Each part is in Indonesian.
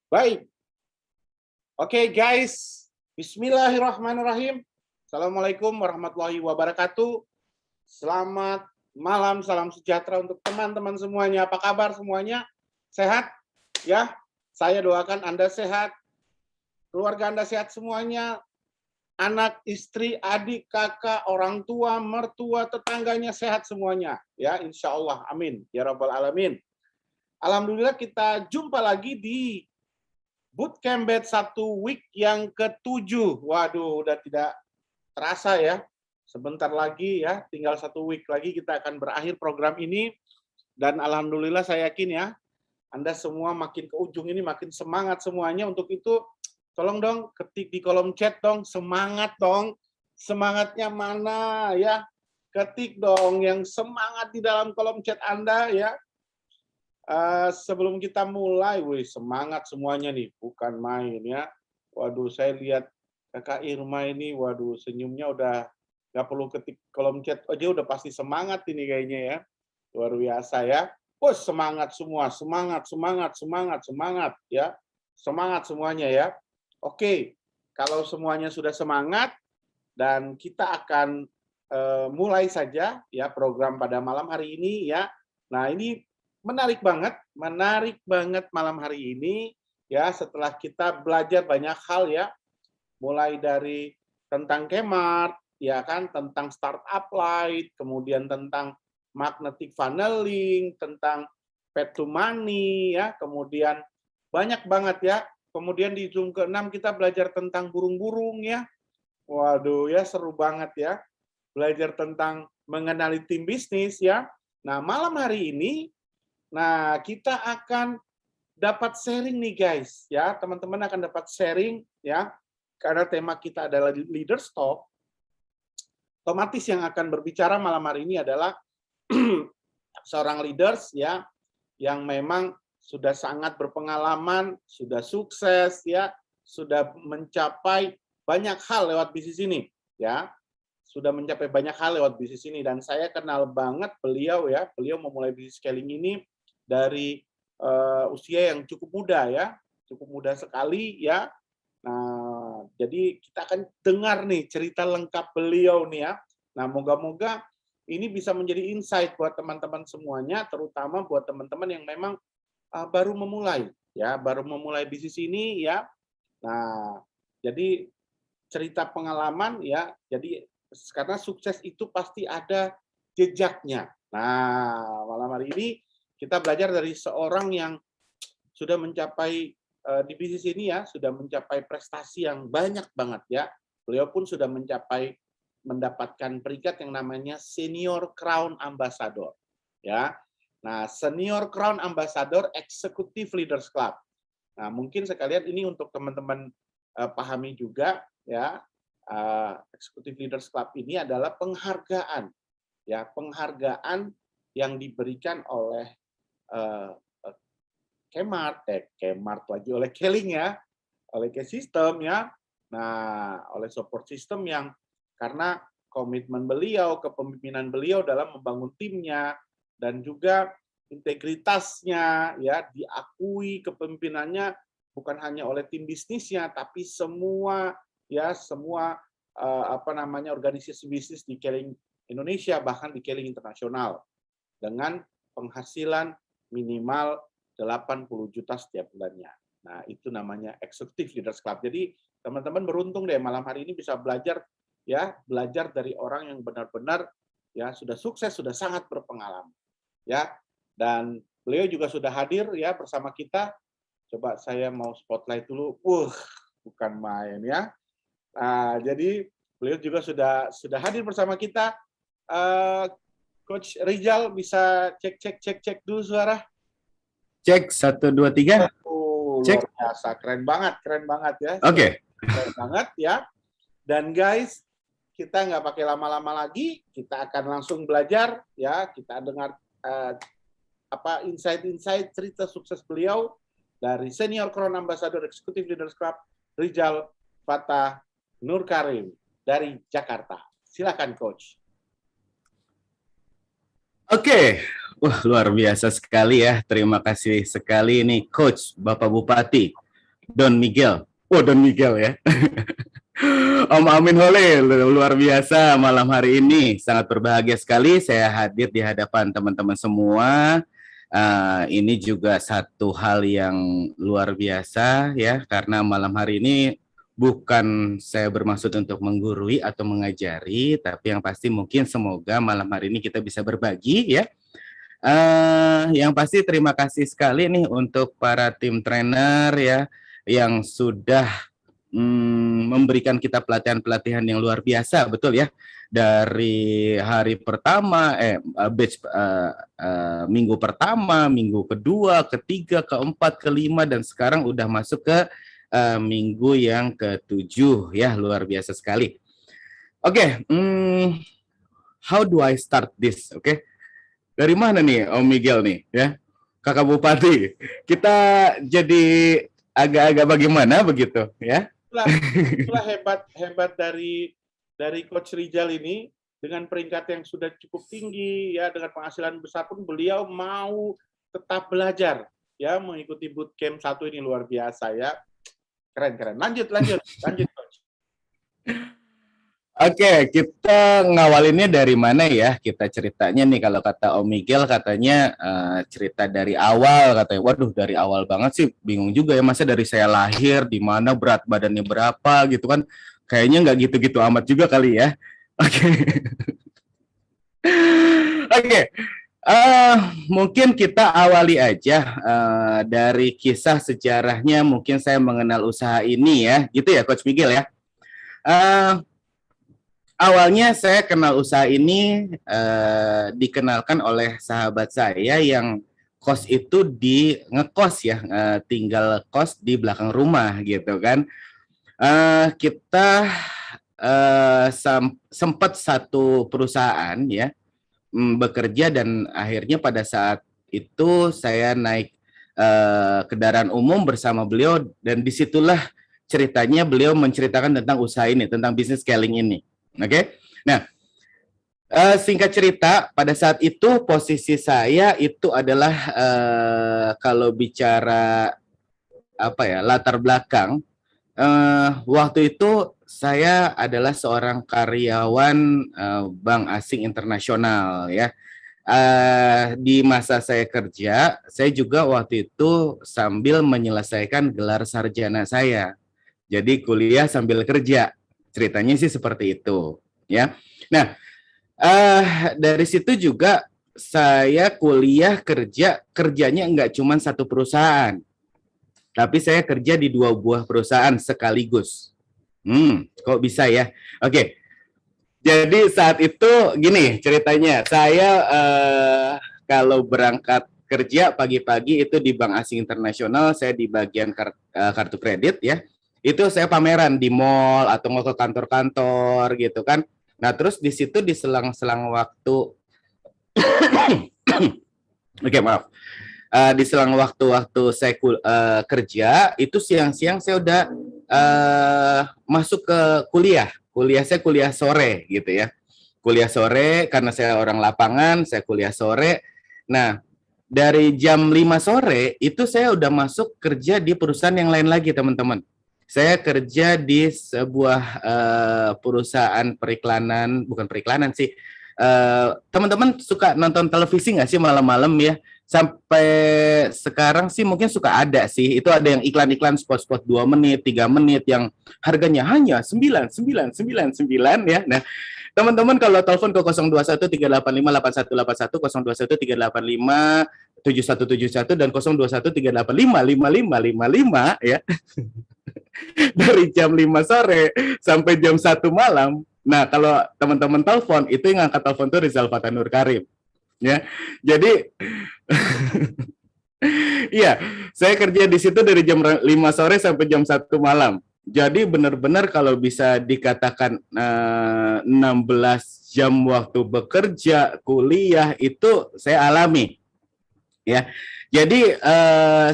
Baik. Oke guys, Bismillahirrahmanirrahim. Assalamualaikum warahmatullahi wabarakatuh. Selamat malam, salam sejahtera untuk teman-teman semuanya. Apa kabar semuanya? Sehat? Ya, saya doakan Anda sehat, keluarga Anda sehat semuanya, anak, istri, adik, kakak, orang tua, mertua, tetangganya sehat semuanya. Ya, insya Allah. Amin. Ya Rabbal Alamin. Alhamdulillah kita jumpa lagi di Bootcamp Batch 1 week yang ke-7. Waduh, udah tidak terasa ya. Sebentar lagi ya, tinggal 1 week lagi kita akan berakhir program ini. Dan alhamdulillah saya yakin ya, Anda semua makin ke ujung ini makin semangat semuanya. Untuk itu, tolong dong ketik di kolom chat dong, semangat dong. Semangatnya mana ya? Ketik dong yang semangat di dalam kolom chat Anda ya. Sebelum kita mulai, semangat semuanya nih, bukan main ya. Waduh, saya lihat Kakak Irma ini, waduh senyumnya udah nggak perlu ketik kolom chat aja udah pasti semangat ini kayaknya ya. Luar biasa ya. Semangat semua, semangat, semangat, semangat, semangat ya. Semangat semuanya ya. Oke, kalau semuanya sudah semangat dan kita akan mulai saja ya program pada malam hari ini ya. Nah, ini menarik banget malam hari ini ya, setelah kita belajar banyak hal ya, mulai dari tentang Kmart ya kan, tentang startup light, kemudian tentang magnetic funneling, tentang path to money ya, kemudian banyak banget ya. Kemudian di Zoom ke-6 kita belajar tentang burung-burung ya. Waduh ya, seru banget ya. Belajar tentang mengenali tim bisnis ya. Nah, malam hari ini kita akan dapat sharing nih guys, ya teman-teman akan dapat sharing ya, karena tema kita adalah Leaders Talk. Otomatis yang akan berbicara malam hari ini adalah seorang leaders ya, yang memang sudah sangat berpengalaman, sudah sukses ya, sudah mencapai banyak hal lewat bisnis ini ya. Sudah mencapai banyak hal lewat bisnis ini, dan saya kenal banget beliau ya. Beliau memulai bisnis scaling ini dari usia yang cukup muda ya, cukup muda sekali ya. Nah, jadi kita akan dengar nih cerita lengkap beliau nih ya. Nah, moga-moga ini bisa menjadi insight buat teman-teman semuanya, terutama buat teman-teman yang memang baru memulai ya, baru memulai bisnis ini ya. Nah, jadi cerita pengalaman ya, jadi karena sukses itu pasti ada jejaknya. Nah, malam hari ini kita belajar dari seorang yang sudah mencapai di bisnis ini ya, sudah mencapai prestasi yang banyak banget ya. Beliau pun sudah mendapatkan peringkat yang namanya Senior Crown Ambassador ya. Nah, Senior Crown Ambassador Executive Leaders Club. Nah, mungkin sekalian ini untuk teman-teman pahami juga ya. Executive Leaders Club ini adalah penghargaan ya, penghargaan yang diberikan oleh Kmart lagi oleh Keling ya, oleh K-System ya. Nah, oleh support system yang karena komitmen beliau, kepemimpinan beliau dalam membangun timnya, dan juga integritasnya ya, diakui kepemimpinannya bukan hanya oleh tim bisnisnya, tapi semua ya, semua organisasi bisnis di Keling Indonesia, bahkan di Keling Internasional, dengan penghasilan minimal 80 juta setiap bulannya. Nah, itu namanya Executive Leaders Club. Jadi, teman-teman beruntung deh malam hari ini bisa belajar ya, belajar dari orang yang benar-benar ya sudah sukses, sudah sangat berpengalaman. Ya. Dan beliau juga sudah hadir ya bersama kita. Coba saya mau spotlight dulu. Bukan main ya. Nah, jadi beliau juga sudah hadir bersama kita. Coach Rizal bisa cek dulu suara. Cek 1 2 3. Luar biasa, keren banget ya. Oke. Keren banget ya. Dan guys, kita nggak pakai lama-lama lagi, kita akan langsung belajar ya. Kita dengar insight cerita sukses beliau dari Senior Crown Ambassador Executive Leaders Club, Rizal Fatah Nur Karim dari Jakarta. Silakan Coach. Oke. Luar biasa sekali ya. Terima kasih sekali nih Coach Bapak Bupati Don Miguel. Oh, Don Miguel ya. Om Amin Hole, luar biasa malam hari ini. Sangat berbahagia sekali saya hadir di hadapan teman-teman semua. Ini juga satu hal yang luar biasa ya, karena malam hari ini bukan saya bermaksud untuk menggurui atau mengajari, tapi yang pasti mungkin semoga malam hari ini kita bisa berbagi ya. Yang pasti terima kasih sekali nih untuk para tim trainer ya yang sudah memberikan kita pelatihan-pelatihan yang luar biasa, betul ya. Dari hari pertama, minggu pertama, minggu kedua, ketiga, keempat, kelima, dan sekarang udah masuk ke minggu yang ketujuh ya, luar biasa sekali. Oke, how do I start this? Oke. Dari mana nih Om Miguel nih ya, Kakak Bupati? Kita jadi agak-agak bagaimana begitu ya? Itulah hebat dari Coach Rizal ini, dengan peringkat yang sudah cukup tinggi ya, dengan penghasilan besar pun beliau mau tetap belajar ya, mengikuti bootcamp 1 ini luar biasa ya. Keren. Lanjut Coach. Oke, kita ngawalinnya dari mana ya? Kita ceritanya nih, kalau kata Om Miguel katanya cerita dari awal, katanya. Waduh, dari awal banget sih, bingung juga ya, masa dari saya lahir, di mana, berat badannya berapa gitu kan. Kayaknya nggak gitu-gitu amat juga kali ya. Oke. Oke. Mungkin kita awali aja dari kisah sejarahnya, mungkin saya mengenal usaha ini ya, gitu ya Coach Miguel ya. Awalnya saya kenal usaha ini dikenalkan oleh sahabat saya yang kos itu di ngekos ya, tinggal kos di belakang rumah gitu kan. Kita sempat satu perusahaan ya bekerja, dan akhirnya pada saat itu saya naik kendaraan umum bersama beliau, dan disitulah ceritanya beliau menceritakan tentang usaha ini, tentang bisnis scaling ini. Oke, nah singkat cerita, pada saat itu posisi saya itu adalah kalau bicara apa ya, latar belakang, waktu itu saya adalah seorang karyawan bank asing internasional ya. Di masa saya kerja, saya juga waktu itu sambil menyelesaikan gelar sarjana saya. Jadi kuliah sambil kerja. Ceritanya sih seperti itu, ya. Nah, dari situ juga saya kuliah kerjanya nggak cuma satu perusahaan, tapi saya kerja di 2 buah perusahaan sekaligus. Kok bisa ya? Oke. Jadi saat itu gini ceritanya, saya kalau berangkat kerja pagi-pagi itu di Bank Asing Internasional, saya di bagian kartu kredit ya. Itu saya pameran di mall atau mau ke kantor-kantor gitu kan. Nah, terus di situ di selang-selang waktu Oke, maaf. Di selang waktu-waktu saya kerja, itu siang-siang saya udah masuk ke kuliah. Kuliah saya kuliah sore gitu ya. Kuliah sore karena saya orang lapangan, saya kuliah sore. Nah, dari jam 5 sore itu saya udah masuk kerja di perusahaan yang lain lagi, teman-teman. Saya kerja di sebuah perusahaan periklanan, bukan periklanan sih. Teman-teman suka nonton televisi nggak sih malam-malam ya? Sampai sekarang sih mungkin suka ada sih. Itu ada yang iklan-iklan spot-spot 2 menit, 3 menit yang harganya hanya 999 ya. Nah, teman-teman kalau telepon ke 021 385 8181, 021 385 7171 dan 021 385 5555 ya. Dari jam 5 sore sampai jam 1 malam. Nah, kalau teman-teman telepon, itu yang angkat telepon tuh Rizal Fatanur Karim. Ya. Jadi iya, saya kerja di situ dari jam 5 sore sampai jam 1 malam. Jadi benar-benar kalau bisa dikatakan 16 jam waktu bekerja, kuliah itu saya alami. Ya. Jadi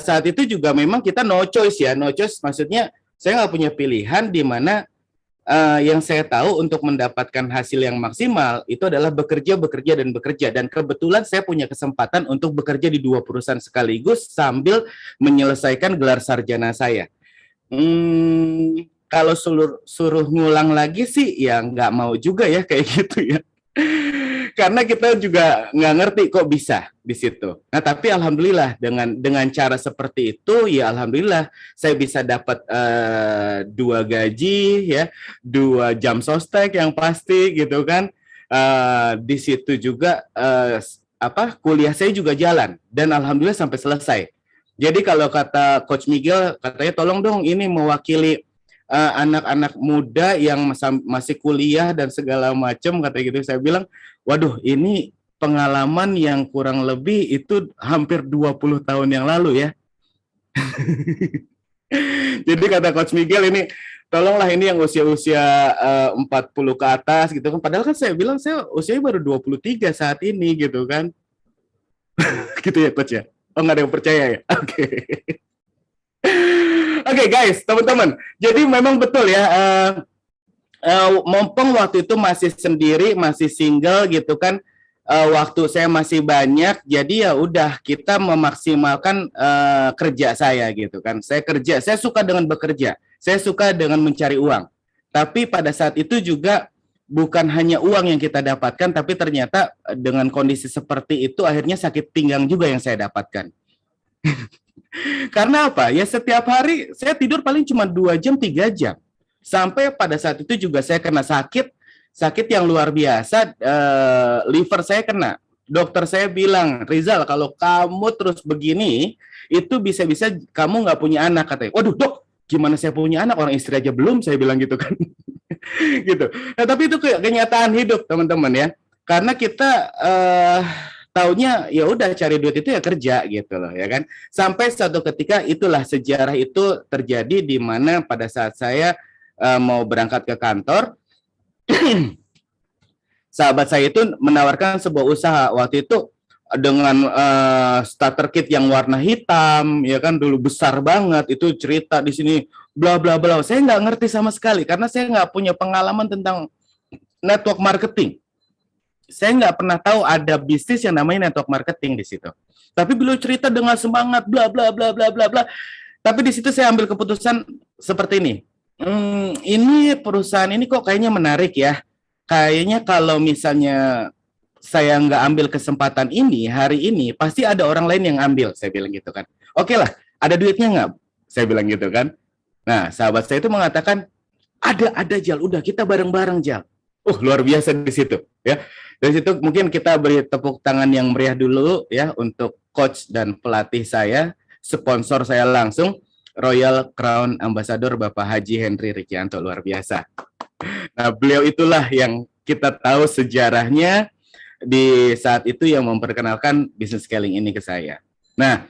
saat itu juga memang kita no choice ya, no choice maksudnya saya nggak punya pilihan, di mana yang saya tahu untuk mendapatkan hasil yang maksimal itu adalah bekerja. Dan kebetulan saya punya kesempatan untuk bekerja di 2 perusahaan sekaligus sambil menyelesaikan gelar sarjana saya. Kalau suruh ngulang lagi sih ya nggak mau juga ya kayak gitu ya. Karena kita juga nggak ngerti kok bisa di situ. Nah, tapi alhamdulillah dengan cara seperti itu ya alhamdulillah saya bisa dapat 2 gaji ya, 2 jam sostek yang pasti gitu kan. Di situ juga kuliah saya juga jalan dan alhamdulillah sampai selesai. Jadi kalau kata Coach Miguel katanya tolong dong ini mewakili anak-anak muda yang masih kuliah dan segala macam kata gitu. Saya bilang, waduh ini pengalaman yang kurang lebih itu hampir 20 tahun yang lalu ya. Jadi kata Coach Miguel ini tolonglah ini yang usia-usia 40 ke atas gitu kan. Padahal kan saya bilang saya usianya baru 23 saat ini gitu kan. Gitu ya Coach ya. Oh nggak ada yang percaya ya. Oke. Oke guys, teman-teman. Jadi memang betul ya. Mumpung waktu itu masih sendiri, masih single gitu kan, waktu saya masih banyak, jadi ya udah kita memaksimalkan kerja saya gitu kan. Saya suka dengan bekerja, saya suka dengan mencari uang. Tapi pada saat itu juga bukan hanya uang yang kita dapatkan, tapi ternyata dengan kondisi seperti itu akhirnya sakit pinggang juga yang saya dapatkan. Karena apa? Ya setiap hari saya tidur paling cuma 2 jam, 3 jam. Sampai pada saat itu juga saya kena sakit yang luar biasa, liver saya kena. Dokter saya bilang, Rizal kalau kamu terus begini, itu bisa-bisa kamu nggak punya anak katanya. Waduh dok, gimana saya punya anak? Orang istri aja belum, saya bilang gitu kan. Gitu. Nah tapi itu kenyataan hidup teman-teman ya. Karena kita taunya ya udah cari duit itu ya kerja gitu loh ya kan. Sampai suatu ketika itulah sejarah itu terjadi di mana pada saat saya mau berangkat ke kantor, sahabat saya itu menawarkan sebuah usaha waktu itu dengan starter kit yang warna hitam, ya kan dulu besar banget itu cerita di sini bla bla bla. Saya nggak ngerti sama sekali karena saya nggak punya pengalaman tentang network marketing. Saya nggak pernah tahu ada bisnis yang namanya network marketing di situ. Tapi beliau cerita dengan semangat bla bla bla bla bla bla. Tapi di situ saya ambil keputusan seperti ini. Ini perusahaan ini kok kayaknya menarik ya. Kayaknya kalau misalnya saya nggak ambil kesempatan ini hari ini, pasti ada orang lain yang ambil. Saya bilang gitu kan. Oke lah, ada duitnya nggak? Saya bilang gitu kan. Nah, sahabat saya itu mengatakan, ada Jal, udah kita bareng-bareng Jal. Luar biasa di situ ya. Dari situ mungkin kita beri tepuk tangan yang meriah dulu ya untuk coach dan pelatih saya, sponsor saya langsung. Royal Crown Ambassador Bapak Haji Henry Rikianto, luar biasa. Nah, beliau itulah yang kita tahu sejarahnya di saat itu yang memperkenalkan business scaling ini ke saya. Nah,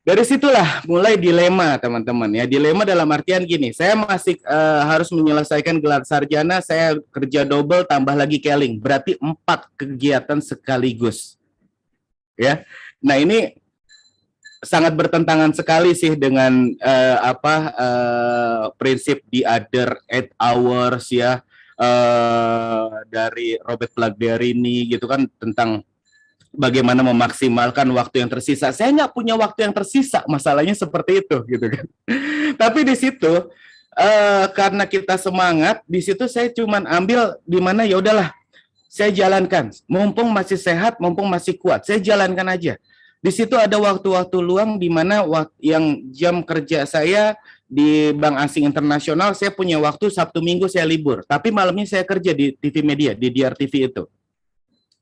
dari situlah mulai dilema teman-teman ya. Dilema dalam artian gini, saya masih harus menyelesaikan gelar sarjana, saya kerja double tambah lagi keling, berarti 4 kegiatan sekaligus. Ya. Nah, ini sangat bertentangan sekali sih dengan prinsip the other 8 hours ya dari Robert Blackberry gitu kan tentang bagaimana memaksimalkan waktu yang tersisa. Saya nggak punya waktu yang tersisa, masalahnya seperti itu gitu kan. Tapi di situ karena kita semangat, di situ saya cuman ambil di mana ya udahlah, saya jalankan. Mumpung masih sehat, mumpung masih kuat, saya jalankan aja. Di situ ada waktu-waktu luang di mana yang jam kerja saya di Bank Asing Internasional, saya punya waktu Sabtu Minggu saya libur, tapi malamnya saya kerja di TV Media, di DRTV itu.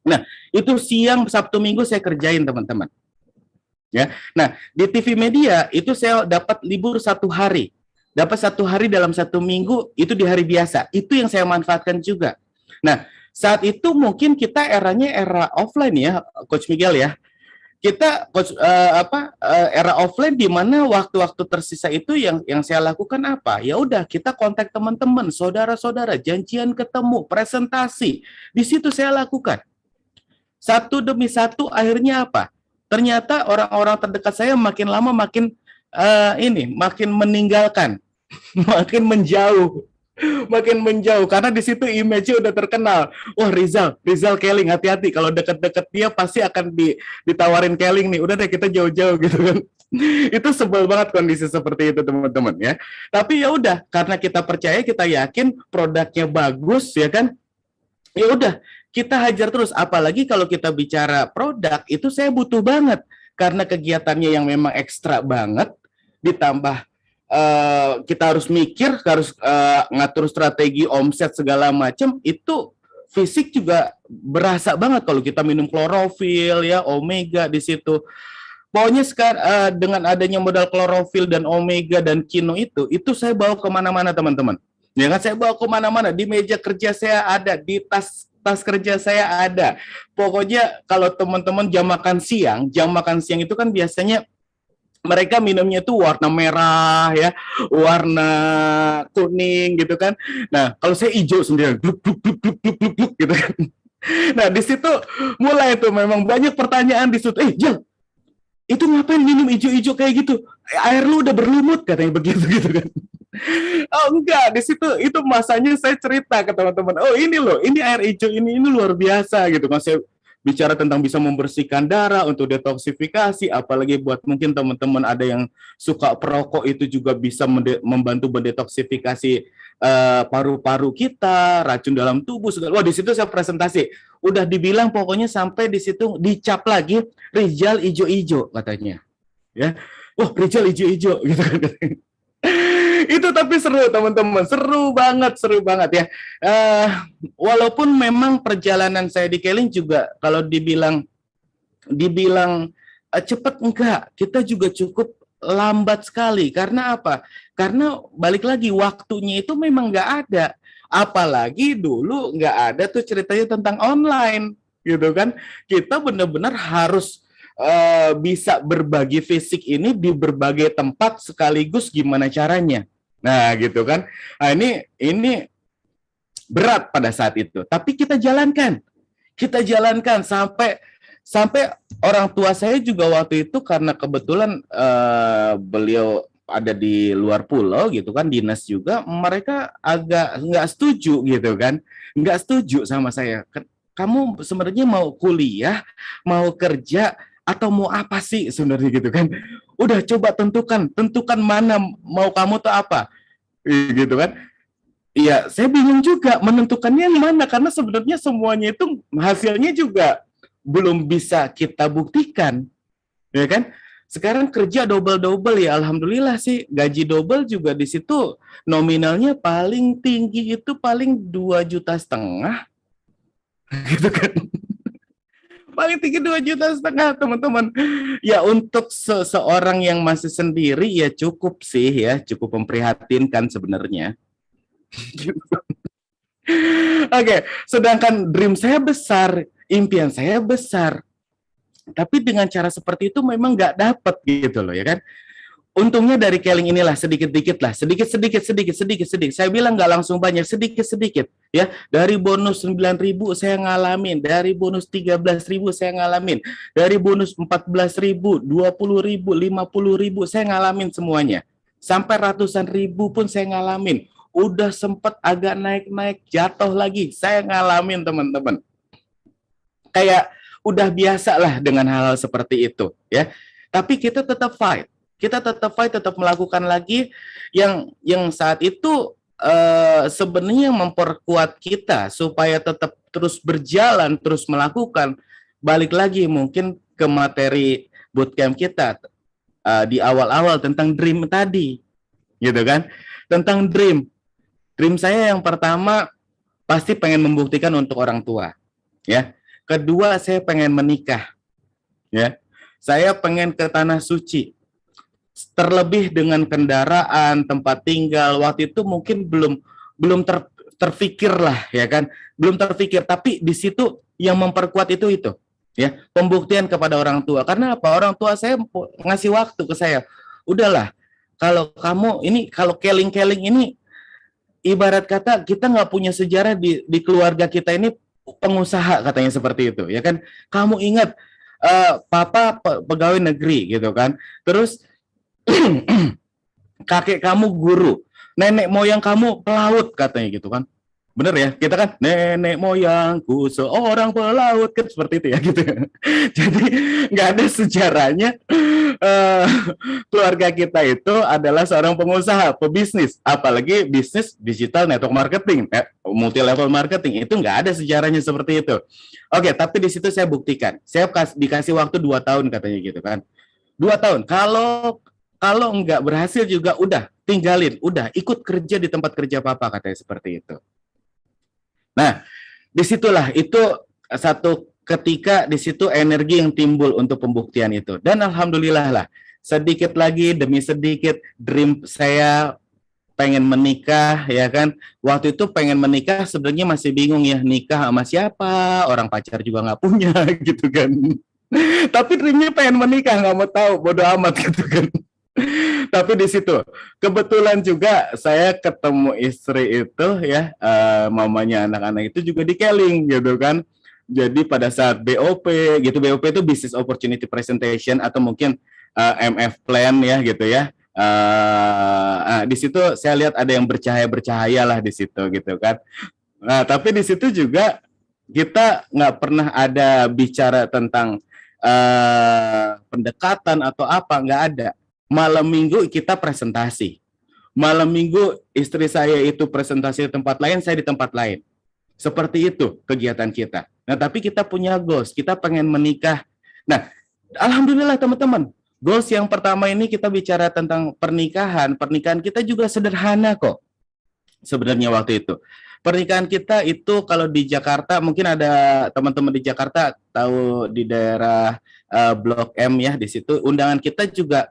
Nah, itu siang Sabtu Minggu saya kerjain teman-teman. Ya, nah di TV Media itu saya dapat libur 1 hari, dapat 1 hari dalam 1 minggu itu di hari biasa. Itu yang saya manfaatkan juga. Nah, saat itu mungkin kita eranya era offline ya, Coach Miguel ya. Kita era offline di mana waktu-waktu tersisa itu yang saya lakukan apa? Ya udah kita kontak teman-teman, saudara-saudara, janjian ketemu, presentasi. Di situ saya lakukan. Satu demi satu akhirnya apa? Ternyata orang-orang terdekat saya makin lama makin makin meninggalkan, makin menjauh. Makin menjauh karena di situ image-nya udah terkenal. Wah, Rizal Keling, hati-hati kalau deket-deket dia pasti akan ditawarin Keling nih. Udah deh kita jauh-jauh gitu kan. Itu sebel banget kondisi seperti itu teman-teman ya. Tapi ya udah, karena kita percaya, kita yakin produknya bagus ya kan. Ya udah, kita hajar terus. Apalagi kalau kita bicara produk, itu saya butuh banget karena kegiatannya yang memang ekstra banget, ditambah kita harus mikir, harus ngatur strategi omset segala macam, itu fisik juga berasa banget kalau kita minum klorofil ya, omega di situ. Pokoknya sekarang dengan adanya modal klorofil dan omega dan kino itu saya bawa kemana-mana teman-teman. Ya kan, saya bawa kemana-mana, di meja kerja saya ada, di tas kerja saya ada. Pokoknya kalau teman-teman jam makan siang itu kan biasanya mereka minumnya tuh warna merah ya, warna kuning gitu kan. Nah, kalau saya hijau sendiri, gluk gluk gluk gluk gluk gluk, gluk gitu kan. Nah, di situ mulai tuh memang banyak pertanyaan di situ. Jel, itu ngapain minum hijau-hijau kayak gitu? Air lu udah berlumut katanya begitu gitu kan. Oh enggak, di situ itu masanya saya cerita ke teman-teman. Oh ini loh, ini air hijau ini luar biasa gitu kan. Saya bicara tentang bisa membersihkan darah untuk detoksifikasi, apalagi buat mungkin teman-teman ada yang suka perokok, itu juga bisa membantu mendetoksifikasi paru-paru kita, racun dalam tubuh segala. Wah, di situ saya presentasi. Udah dibilang pokoknya sampai di situ dicap lagi Rizal ijo-ijo katanya. Ya. Wah, Rizal ijo-ijo gitu kan. Itu tapi seru teman-teman, seru banget ya. Walaupun memang perjalanan saya di Keling juga kalau dibilang cepat enggak, kita juga cukup lambat sekali. Karena apa? Karena balik lagi waktunya itu memang nggak ada. Apalagi dulu nggak ada tuh ceritanya tentang online, gitu kan? Kita benar-benar harus bisa berbagi fisik ini di berbagai tempat sekaligus, gimana caranya? Nah, gitu kan? Nah, ini berat pada saat itu. Tapi kita jalankan sampai orang tua saya juga waktu itu, karena kebetulan beliau ada di luar pulau gitu kan, dinas juga, mereka agak nggak setuju gitu kan, nggak setuju sama saya. Kamu sebenarnya mau kuliah, mau kerja, atau mau apa sih sebenarnya gitu kan? Udah coba tentukan mana mau kamu tuh apa, gitu kan? Iya, saya bingung juga menentukannya yang mana, karena sebenarnya semuanya itu hasilnya juga belum bisa kita buktikan, ya kan? Sekarang kerja double ya, alhamdulillah sih, gaji double juga di situ nominalnya paling tinggi itu paling 2,5 juta, gitu kan? Paling tinggi 2,5 juta teman-teman. Ya untuk seseorang yang masih sendiri ya cukup sih ya, cukup memprihatinkan sebenarnya. Oke, sedangkan dream saya besar, impian saya besar, tapi dengan cara seperti itu memang nggak dapat gitu loh ya kan. Untungnya dari Keling inilah sedikit-sedikit lah, sedikit. Saya bilang nggak langsung banyak, sedikit ya. Dari bonus 9.000 saya ngalamin, dari bonus 13.000 saya ngalamin, dari bonus 14.000, 20.000, 50.000 saya ngalamin semuanya. Sampai ratusan ribu pun saya ngalamin. Udah sempet agak naik-naik, jatuh lagi, saya ngalamin teman-teman. Kayak udah biasa lah dengan hal-hal seperti itu ya. Tapi kita tetap fight. Tetap melakukan lagi yang saat itu sebenarnya memperkuat kita supaya tetap terus berjalan, terus melakukan. Balik lagi mungkin ke materi bootcamp kita di awal-awal tentang dream tadi, gitu kan? Tentang dream saya yang pertama pasti pengen membuktikan untuk orang tua, ya. Kedua, saya pengen menikah, ya. Saya pengen ke tanah suci. Terlebih dengan kendaraan, tempat tinggal, waktu itu mungkin belum terfikir lah ya kan, belum terfikir, tapi di situ yang memperkuat itu ya, pembuktian kepada orang tua. Karena apa? Orang tua saya ngasih waktu ke saya, udahlah, kalau kamu ini, kalau Keling ini ibarat kata kita nggak punya sejarah di keluarga kita ini pengusaha, katanya seperti itu ya kan. Kamu ingat papa pegawai negeri gitu kan, terus kakek kamu guru, nenek moyang kamu pelaut, katanya gitu kan. Bener ya, kita kan nenek moyangku seorang pelaut kan, seperti itu ya gitu. Jadi nggak ada sejarahnya eh, keluarga kita itu adalah seorang pengusaha, pebisnis, apalagi bisnis digital network marketing, multi level marketing, itu nggak ada sejarahnya seperti itu. Oke, tapi di situ saya buktikan, saya dikasih waktu 2 tahun katanya gitu kan, 2 tahun. Kalau kalau nggak berhasil juga udah tinggalin, udah ikut kerja di tempat kerja papa katanya seperti itu. Nah, disitulah itu satu ketika di situ energi yang timbul untuk pembuktian itu. Dan alhamdulillah lah, sedikit lagi demi sedikit dream saya pengen menikah ya kan. Waktu itu pengen menikah sebenarnya masih bingung ya, nikah sama siapa, orang pacar juga nggak punya gitu kan. Tapi dreamnya pengen menikah, nggak mau tahu, bodo amat gitu kan. Tapi di situ kebetulan juga saya ketemu istri itu ya, mamanya anak-anak itu juga di Keling gitu kan. Jadi pada saat BOP gitu, BOP itu Business Opportunity Presentation atau mungkin MF Plan ya gitu ya. Di situ saya lihat ada yang bercahaya lah di situ gitu kan. Nah tapi di situ juga kita nggak pernah ada bicara tentang pendekatan atau apa, nggak ada. Malam minggu kita presentasi. Malam minggu istri saya itu presentasi di tempat lain, saya di tempat lain. Seperti itu kegiatan kita. Nah, tapi kita punya goals, kita pengen menikah. Nah, alhamdulillah teman-teman, goals yang pertama ini kita bicara tentang pernikahan. Pernikahan kita juga sederhana kok. Sebenarnya waktu itu. Pernikahan kita itu kalau di Jakarta, mungkin ada teman-teman di Jakarta tahu di daerah Blok M ya, di situ undangan kita juga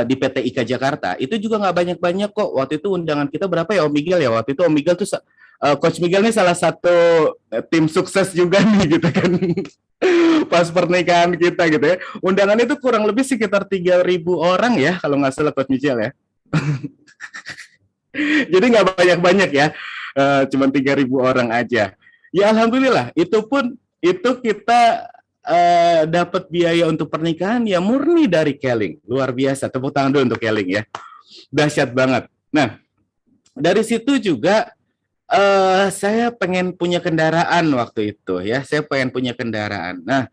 di PT IKA Jakarta itu juga nggak banyak-banyak kok. Waktu itu undangan kita berapa ya Om Miguel ya? Waktu itu Om Miguel tuh Coach Miguel ini salah satu tim sukses juga nih gitu kan. Pas pernikahan kita gitu ya. Undangan itu kurang lebih sekitar 3.000 orang ya kalau nggak salah Coach Miguel ya. Jadi nggak banyak-banyak ya. Cuma 3.000 orang aja. Ya alhamdulillah itu pun itu kita dapat biaya untuk pernikahan ya murni dari Keling. Luar biasa, tepuk tangan dulu untuk Keling ya. Dahsyat banget. Nah, dari situ juga saya pengen punya kendaraan waktu itu ya. Saya pengen punya kendaraan. Nah,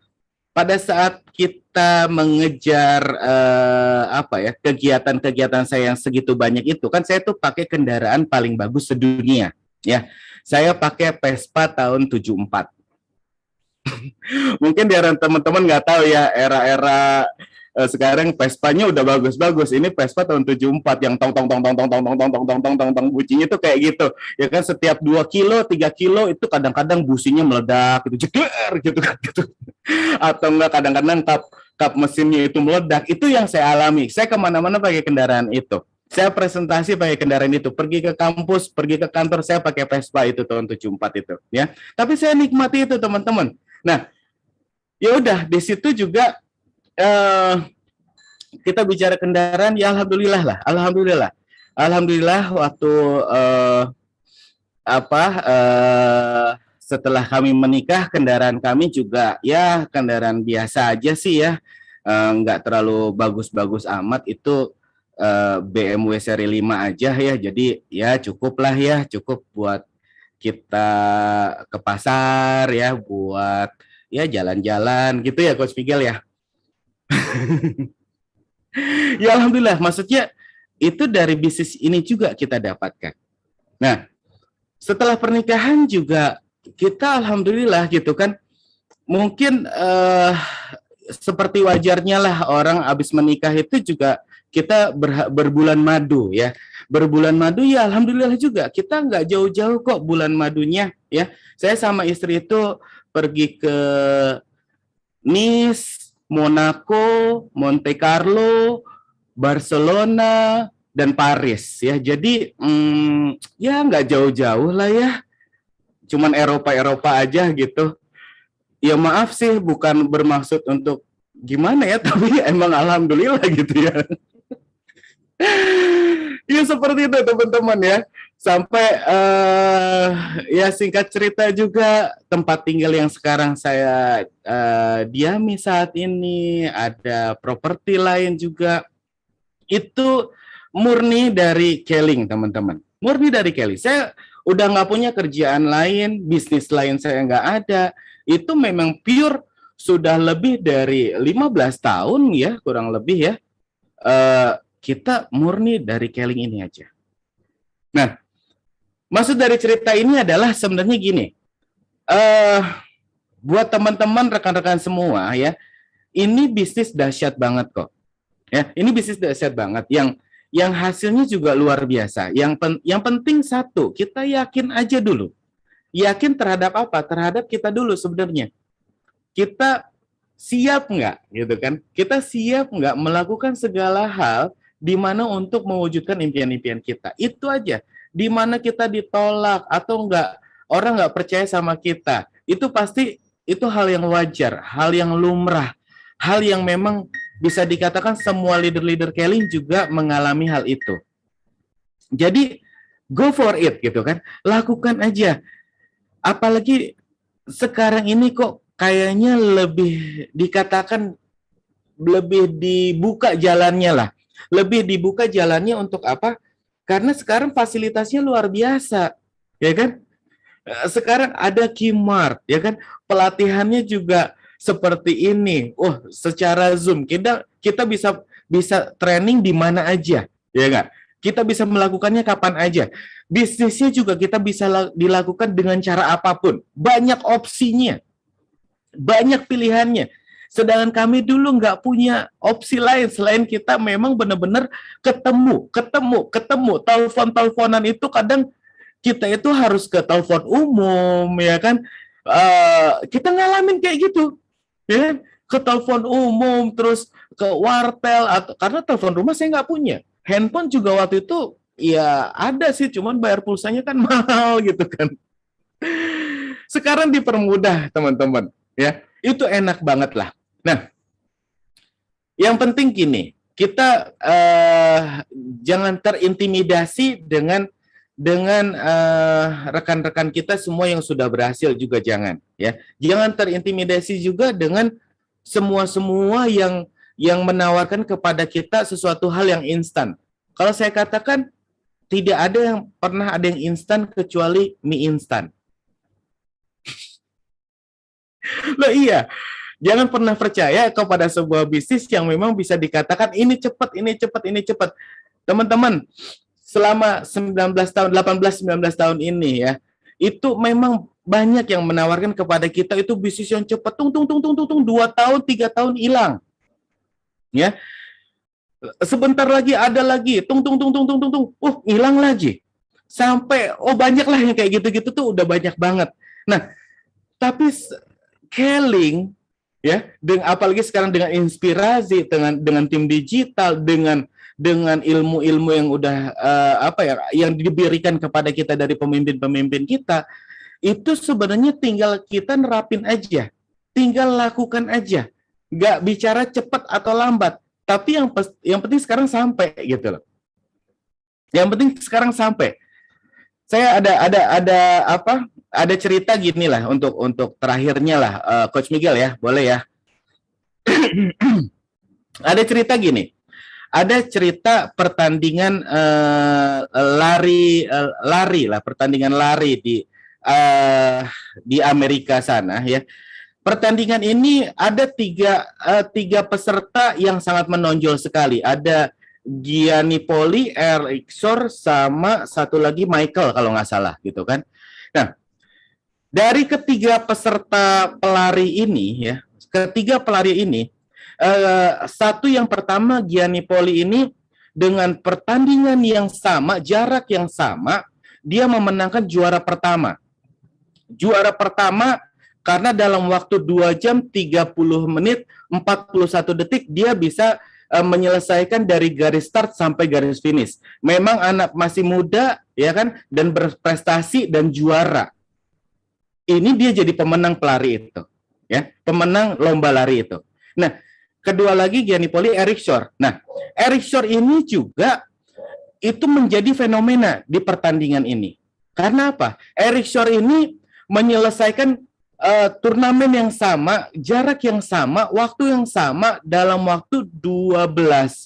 pada saat kita mengejar kegiatan-kegiatan saya yang segitu banyak itu kan saya tuh pakai kendaraan paling bagus sedunia ya. Saya pakai Vespa tahun 74. Mungkin biar teman-teman nggak tahu ya era-era sekarang Vespa-nya udah bagus-bagus. Ini Vespa tahun 74 yang tong tong tong tong tong tong tong tong tong tong tong tong tong businya itu kayak gitu. Ya kan setiap 2 kilo, 3 kilo itu kadang-kadang businya meledak gitu, jeger gitu kan gitu. Atau enggak kadang-kadang kap mesinnya itu meledak. Itu yang saya alami. Saya kemana-mana pakai kendaraan itu. Saya presentasi pakai kendaraan itu, pergi ke kampus, pergi ke kantor saya pakai Vespa itu tahun 74 itu ya. Tapi saya nikmati itu teman-teman. Nah, ya udah di situ juga kita bicara kendaraan ya alhamdulillah waktu setelah kami menikah kendaraan kami juga ya kendaraan biasa aja sih ya, nggak terlalu bagus-bagus amat itu, BMW seri 5 aja ya, jadi ya cukup buat kita ke pasar ya, buat ya jalan-jalan gitu ya Coach Miguel ya. Ya alhamdulillah, maksudnya itu dari bisnis ini juga kita dapatkan. Nah, setelah pernikahan juga kita alhamdulillah gitu kan, mungkin seperti wajarnya lah orang habis menikah itu juga kita berbulan madu ya. Berbulan madu ya alhamdulillah juga kita nggak jauh-jauh kok bulan madunya ya. Saya sama istri itu pergi ke Nice, Monaco, Monte Carlo, Barcelona, dan Paris ya. Jadi ya nggak jauh-jauh lah ya. Cuman Eropa aja gitu. Ya maaf sih bukan bermaksud untuk gimana ya, tapi emang alhamdulillah gitu ya. Ya seperti itu teman-teman ya. Sampai ya singkat cerita juga tempat tinggal yang sekarang saya diami saat ini, ada properti lain juga. Itu murni dari Keling teman-teman. Murni dari Keling. Saya udah nggak punya kerjaan lain, bisnis lain saya nggak ada. Itu memang pure sudah lebih dari 15 tahun ya, kurang lebih ya, kita murni dari Keling ini aja. Nah, maksud dari cerita ini adalah sebenarnya gini, buat teman-teman rekan-rekan semua ya, ini bisnis dahsyat banget kok. Ya, ini bisnis dahsyat banget yang hasilnya juga luar biasa. Yang penting satu, kita yakin aja dulu. Yakin terhadap apa? Terhadap kita dulu sebenarnya. Kita siap nggak, gitu kan? Kita siap nggak melakukan segala hal di mana untuk mewujudkan impian-impian kita. Itu aja. Di mana kita ditolak atau nggak, orang nggak percaya sama kita, itu pasti itu hal yang wajar, hal yang lumrah, hal yang memang bisa dikatakan semua leader-leader Keling juga mengalami hal itu. Jadi go for it gitu kan, lakukan aja. Apalagi sekarang ini kok kayaknya lebih dikatakan lebih dibuka jalannya lah. Lebih dibuka jalannya untuk apa? Karena sekarang fasilitasnya luar biasa, ya kan? Sekarang ada Kmart, ya kan? Pelatihannya juga seperti ini. Oh, secara Zoom kita bisa training di mana aja, ya nggak? Kita bisa melakukannya kapan aja. Bisnisnya juga kita bisa dilakukan dengan cara apapun. Banyak opsinya, banyak pilihannya. Sedangkan kami dulu nggak punya opsi lain selain kita memang benar-benar ketemu. Telepon-teleponan itu kadang kita itu harus ke telepon umum, ya kan? Kita ngalamin kayak gitu, ya kan? Ke telepon umum, terus ke wartel, atau karena telepon rumah saya nggak punya. Handphone juga waktu itu ya ada sih, cuman bayar pulsanya kan mahal gitu kan. Sekarang dipermudah teman-teman, ya itu enak banget lah. Nah, yang penting gini, kita jangan terintimidasi dengan rekan-rekan kita semua yang sudah berhasil juga jangan, ya. Jangan terintimidasi juga dengan semua yang menawarkan kepada kita sesuatu hal yang instan. Kalau saya katakan tidak ada yang pernah ada yang instan kecuali mie instan. Loh iya, jangan pernah percaya kepada sebuah bisnis yang memang bisa dikatakan ini cepat, ini cepat, ini cepat. Teman-teman, selama 19 tahun, 18-19 tahun ini ya, itu memang banyak yang menawarkan kepada kita itu bisnis yang cepat, 2 tahun, 3 tahun hilang. Ya. Sebentar lagi ada lagi, hilang lagi. Sampai banyak lah yang kayak gitu-gitu tuh udah banyak banget. Nah, tapi Keling ya, apalagi sekarang dengan inspirasi, dengan tim digital, dengan ilmu-ilmu yang udah yang diberikan kepada kita dari pemimpin-pemimpin kita, itu sebenarnya tinggal kita nerapin aja, tinggal lakukan aja, nggak bicara cepat atau lambat, tapi yang penting sekarang sampai gitu loh. Yang penting sekarang sampai. Saya ada cerita gini lah untuk terakhirnya lah, Coach Miguel ya, boleh ya. Ada cerita gini. Ada cerita pertandingan pertandingan lari di Amerika sana ya. Pertandingan ini ada tiga peserta yang sangat menonjol sekali. Ada Gianni Poli, Eric Shore, sama satu lagi Michael kalau nggak salah gitu kan. Nah, dari ketiga peserta pelari ini ya, satu yang pertama Gianni Poli ini dengan pertandingan yang sama, jarak yang sama, dia memenangkan juara pertama. Juara pertama karena dalam waktu 2 jam 30 menit 41 detik dia bisa menyelesaikan dari garis start sampai garis finish. Memang anak masih muda ya kan, dan berprestasi dan juara. Ini dia jadi pemenang pelari itu, ya, pemenang lomba lari itu. Nah, kedua lagi Gianni Poli, Eric Shore. Nah, Eric Shore ini juga itu menjadi fenomena di pertandingan ini. Karena apa? Eric Shore ini menyelesaikan turnamen yang sama, jarak yang sama, waktu yang sama dalam waktu 12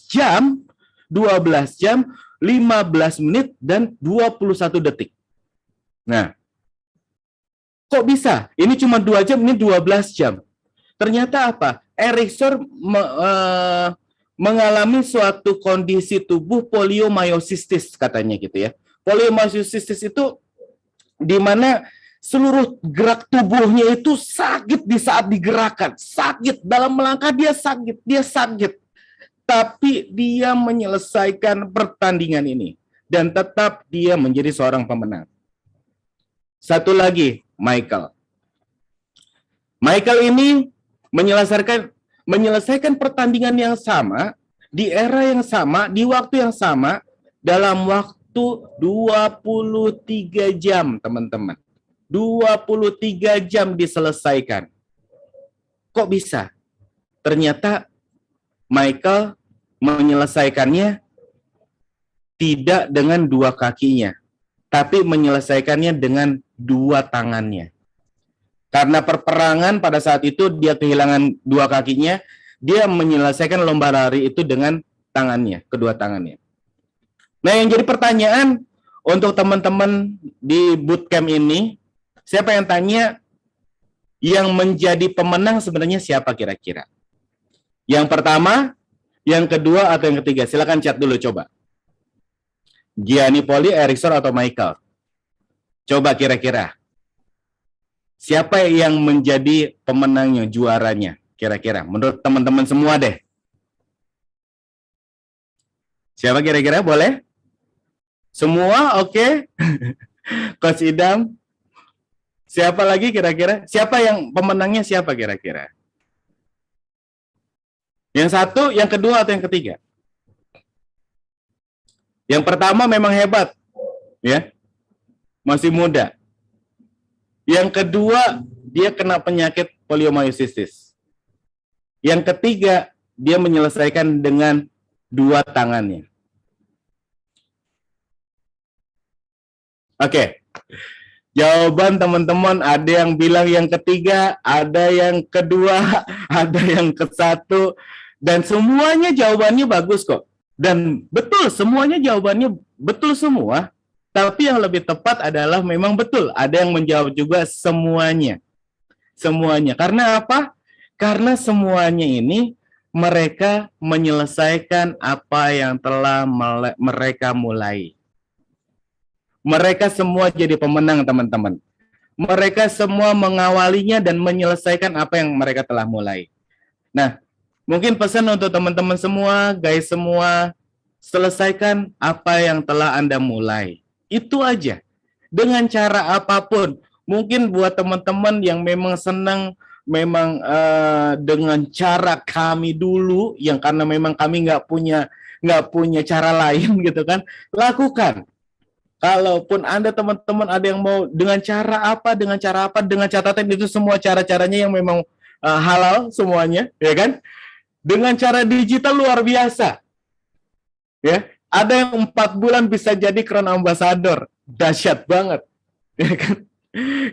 jam, 15 menit dan 21 detik. Nah, kok bisa? Ini cuma 2 jam, ini 12 jam. Ternyata apa? Erikson mengalami suatu kondisi tubuh poliomyositis katanya gitu ya. Poliomyositis itu di mana seluruh gerak tubuhnya itu sakit di saat digerakkan, sakit dalam melangkah dia sakit, tapi dia menyelesaikan pertandingan ini dan tetap dia menjadi seorang pemenang. Satu lagi, Michael. Michael ini menyelesaikan pertandingan yang sama, di era yang sama, di waktu yang sama, dalam waktu 23 jam, teman-teman. 23 jam diselesaikan. Kok bisa? Ternyata Michael menyelesaikannya tidak dengan dua kakinya, tapi menyelesaikannya dengan dua tangannya. Karena perperangan pada saat itu dia kehilangan dua kakinya, dia menyelesaikan lomba lari itu dengan tangannya, kedua tangannya. Nah, yang jadi pertanyaan untuk teman-teman di bootcamp ini, siapa yang tanya yang menjadi pemenang sebenarnya siapa kira-kira? Yang pertama, yang kedua, atau yang ketiga? Silakan chat dulu coba. Gianni Poli, Erikson, atau Michael? Coba kira-kira. Siapa yang menjadi pemenangnya, juaranya, kira-kira? Menurut teman-teman semua deh. Siapa kira-kira? Boleh? Semua? Oke. Coach Idam. Siapa lagi kira-kira? Siapa yang pemenangnya siapa kira-kira? Yang satu, yang kedua, atau yang ketiga? Yang pertama memang hebat. Ya. Masih muda. Yang kedua, dia kena penyakit poliomyositis. Yang ketiga, dia menyelesaikan dengan dua tangannya. Oke. Jawaban teman-teman ada yang bilang yang ketiga, ada yang kedua, ada yang ke satu, dan semuanya jawabannya bagus kok. Dan betul, semuanya jawabannya betul semua. Tapi yang lebih tepat adalah memang betul. Ada yang menjawab juga semuanya. Semuanya. Karena apa? Karena semuanya ini mereka menyelesaikan apa yang telah mereka mulai. Mereka semua jadi pemenang, teman-teman. Mereka semua mengawalinya dan menyelesaikan apa yang mereka telah mulai. Nah, mungkin pesan untuk teman-teman semua, guys semua, selesaikan apa yang telah Anda mulai. Itu aja. Dengan cara apapun. Mungkin buat teman-teman yang memang senang, memang dengan cara kami dulu, yang karena memang kami nggak punya cara lain gitu kan, lakukan. Kalaupun Anda teman-teman ada yang mau dengan cara apa, dengan catatan itu semua cara-caranya yang memang halal semuanya, ya kan? Dengan cara digital luar biasa. Ya, ada yang 4 bulan bisa jadi crown ambassador, dahsyat banget, ya kan?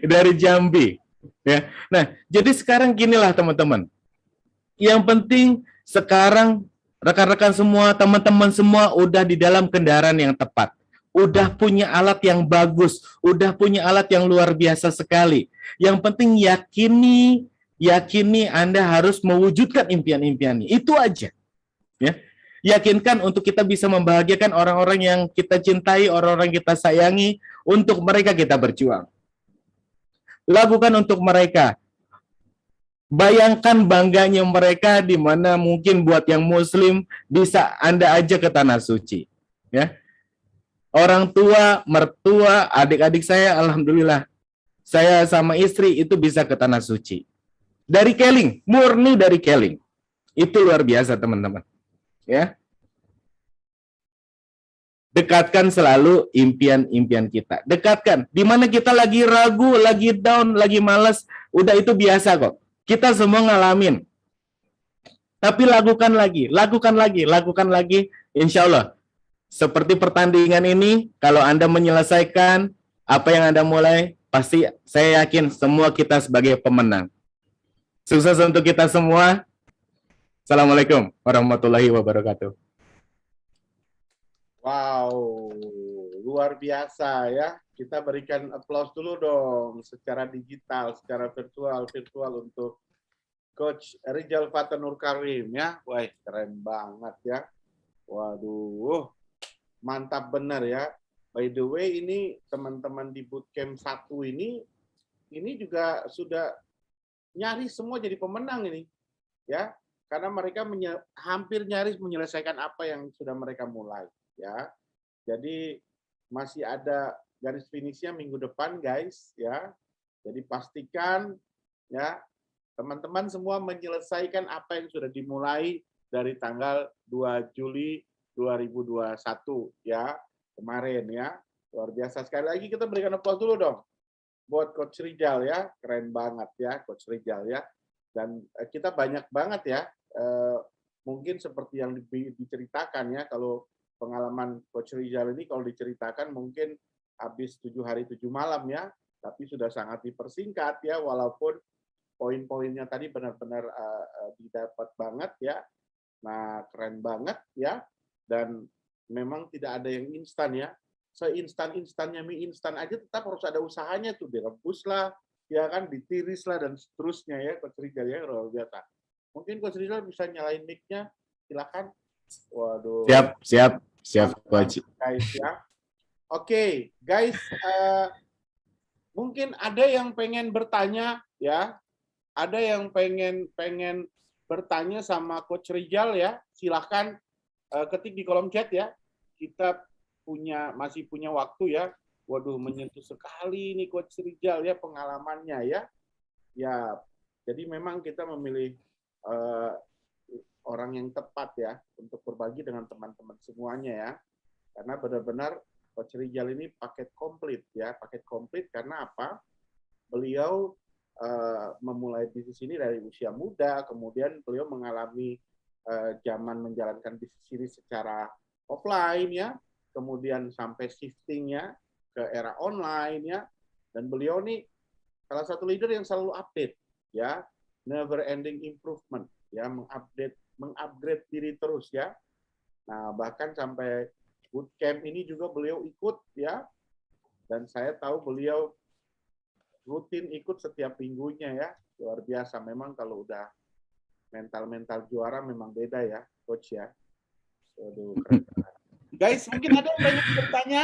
Dari Jambi, ya. Nah, jadi sekarang ginilah teman-teman. Yang penting sekarang rekan-rekan semua, teman-teman semua udah di dalam kendaraan yang tepat, udah punya alat yang bagus, udah punya alat yang luar biasa sekali. Yang penting yakini Anda harus mewujudkan impian-impiannya. Itu aja, ya. Yakinkan untuk kita bisa membahagiakan orang-orang yang kita cintai, orang-orang kita sayangi, untuk mereka kita berjuang. Lakukan untuk mereka. Bayangkan bangganya mereka di mana mungkin buat yang muslim bisa Anda ajak ke tanah suci. Ya. Orang tua, mertua, adik-adik saya alhamdulillah. Saya sama istri itu bisa ke tanah suci. Dari Keling, murni dari Keling. Itu luar biasa, teman-teman. Ya. Dekatkan selalu impian-impian kita. Dekatkan. Di mana kita lagi ragu, lagi down, lagi malas, udah itu biasa kok. Kita semua ngalamin. Tapi lakukan lagi. Insya Allah. Seperti pertandingan ini, kalau Anda menyelesaikan apa yang Anda mulai, pasti saya yakin semua kita sebagai pemenang. Sukses untuk kita semua. Assalamualaikum warahmatullahi wabarakatuh. Wow, luar biasa ya. Kita berikan aplaus dulu dong secara digital, secara virtual untuk Coach Rijal Fatanur Karim ya. Wah, keren banget ya. Waduh, mantap benar ya. By the way, ini teman-teman di bootcamp 1 ini juga sudah nyaris semua jadi pemenang ini. Ya, karena mereka hampir nyaris menyelesaikan apa yang sudah mereka mulai ya. Jadi masih ada garis finishnya minggu depan guys ya. Jadi pastikan ya teman-teman semua menyelesaikan apa yang sudah dimulai dari tanggal 2 Juli 2021 ya kemarin ya. Luar biasa. Sekali lagi kita berikan aplaus dulu dong buat Coach Rijal ya. Keren banget ya Coach Rijal ya. Dan kita banyak banget ya mungkin seperti yang diceritakan ya, kalau pengalaman Coach Rijal ini kalau diceritakan mungkin habis 7 hari 7 malam ya, tapi sudah sangat dipersingkat ya, walaupun poin-poinnya tadi benar-benar didapat banget ya. Nah, keren banget ya, dan memang tidak ada yang instan ya. Seinstan-instannya mie instan aja tetap harus ada usahanya tuh, direbus lah, ya kan, ditiris lah, dan seterusnya ya, Coach Rijal ya, luar biasa. Mungkin Coach Rijal bisa nyalain mic-nya, silakan. Waduh. Siap, Coach. Guys ya. Oke, guys, mungkin ada yang pengen bertanya ya, ada yang pengen bertanya sama Coach Rijal ya, silahkan ketik di kolom chat ya. Kita masih punya waktu ya. Waduh, menyentuh sekali nih Coach Rijal ya pengalamannya ya. Ya, jadi memang kita memilih orang yang tepat ya untuk berbagi dengan teman-teman semuanya ya. Karena benar-benar Coach Rijal ini paket komplit ya, paket komplit karena apa? Beliau memulai bisnis ini dari usia muda, kemudian beliau mengalami zaman menjalankan bisnis ini secara offline ya, kemudian sampai shiftingnya ke era online ya, dan beliau nih salah satu leader yang selalu update ya, never ending improvement ya, mengupgrade diri terus ya. Nah, bahkan sampai bootcamp ini juga beliau ikut ya, dan saya tahu beliau rutin ikut setiap minggunya ya. Luar biasa, memang kalau udah mental juara memang beda ya Coach ya. Waduh, keren. Guys, mungkin ada yang pengen bertanya?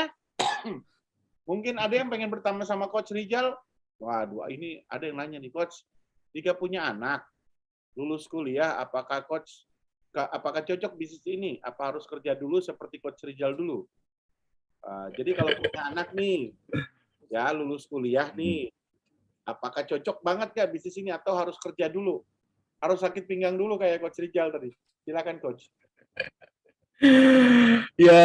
Mungkin ada yang pengen bertanya sama Coach Rijal? Waduh, ini ada yang nanya nih, Coach, jika punya anak lulus kuliah, apakah cocok bisnis ini? Apa harus kerja dulu seperti Coach Rijal dulu? Jadi kalau punya anak nih, ya lulus kuliah nih, apakah cocok banget nggak bisnis ini atau harus kerja dulu? Harus sakit pinggang dulu kayak Coach Rijal tadi. Silakan Coach. Ya